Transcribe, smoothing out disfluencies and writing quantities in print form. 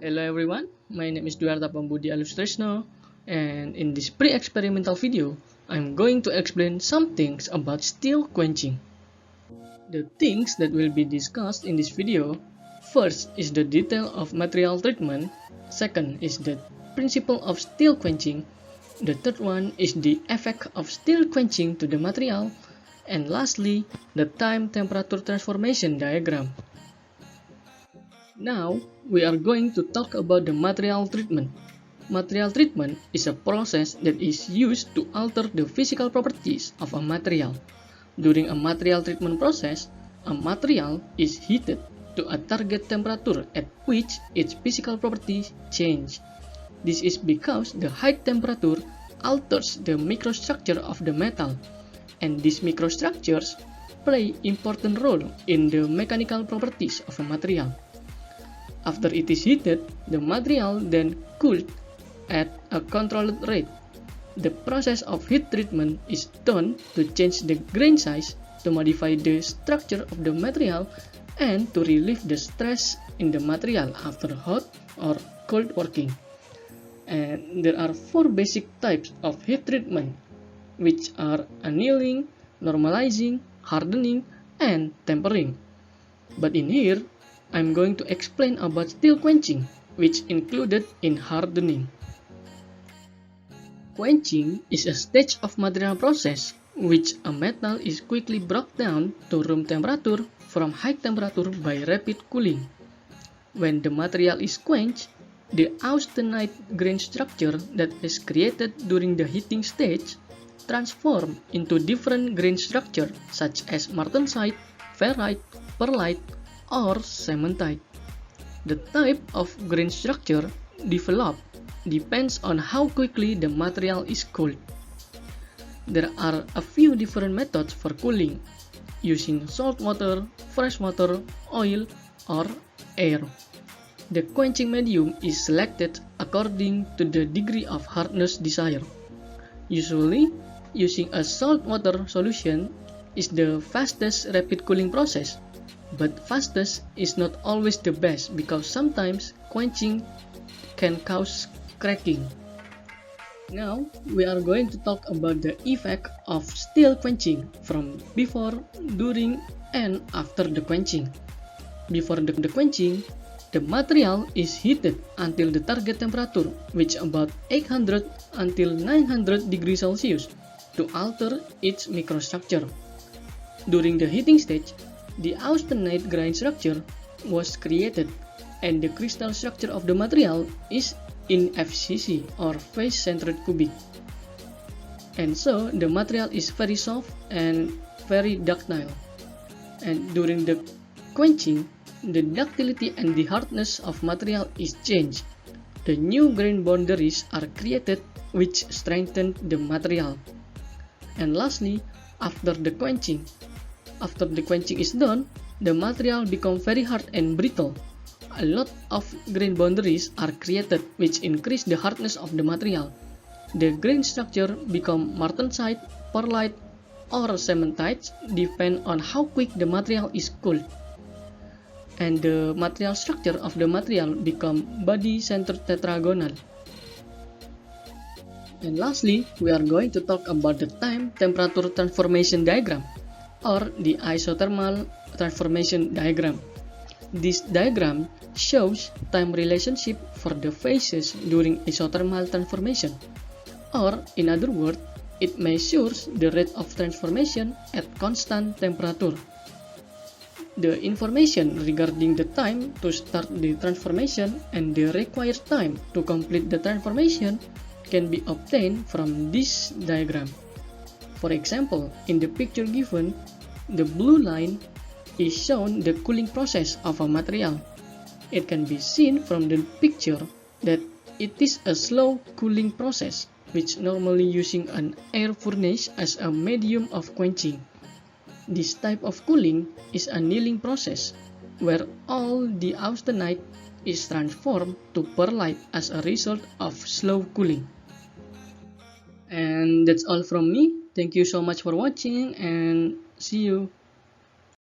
Hello everyone, my name is Duarta Pambudi Alustresno, and in this pre-experimental video, I'm going to explain some things about steel quenching. The things that will be discussed in this video, first is the detail of material treatment, second is the principle of steel quenching, the third one is the effect of steel quenching to the material, and lastly, the time temperature transformation diagram. Now, we are going to talk about the material treatment. Material treatment is a process that is used to alter the physical properties of a material. During a material treatment process, a material is heated to a target temperature at which its physical properties change. This is because the high temperature alters the microstructure of the metal, and these microstructures play important role in the mechanical properties of a material. After it is heated, the material then cooled at a controlled rate. The process of heat treatment is done to change the grain size, to modify the structure of the material, and to relieve the stress in the material after hot or cold working. And there are four basic types of heat treatment, which are annealing, normalizing, hardening, and tempering. But in here, I'm going to explain about steel quenching, which included in hardening. Quenching is a stage of material process which a metal is quickly brought down to room temperature from high temperature by rapid cooling. When the material is quenched, the austenite grain structure that is created during the heating stage transforms into different grain structure such as martensite, ferrite, pearlite, or cementite. The type of grain structure developed depends on how quickly the material is cooled. There are a few different methods for cooling, using salt water, fresh water, oil, or air. The quenching medium is selected according to the degree of hardness desired. Usually, using a salt water solution is the fastest rapid cooling process. But fastest is not always the best because sometimes quenching can cause cracking. Now, we are going to talk about the effect of steel quenching from before, during, and after the quenching. Before the quenching, the material is heated until the target temperature, which is about 800 until 900 degrees Celsius, to alter its microstructure. During the heating stage, the austenite grain structure was created, and the crystal structure of the material is in FCC or face-centered cubic. And so the material is very soft and very ductile. And during the quenching, the ductility and the hardness of material is changed. The new grain boundaries are created which strengthen the material. And lastly, after the quenching is done, the material becomes very hard and brittle. A lot of grain boundaries are created which increase the hardness of the material. The grain structure become martensite, pearlite, or cementite depend on how quick the material is cooled. And the material structure of the material become body-centered tetragonal. And lastly, we are going to talk about the time temperature transformation diagram, or the isothermal transformation diagram. This diagram shows time relationship for the phases during isothermal transformation, or in other words, it measures the rate of transformation at constant temperature. The information regarding the time to start the transformation and the required time to complete the transformation can be obtained from this diagram. For example, in the picture given, the blue line is shown the cooling process of a material. It can be seen from the picture that it is a slow cooling process, which normally using an air furnace as a medium of quenching. This type of cooling is an annealing process, where all the austenite is transformed to pearlite as a result of slow cooling. And that's all from me. Thank you so much for watching and see you.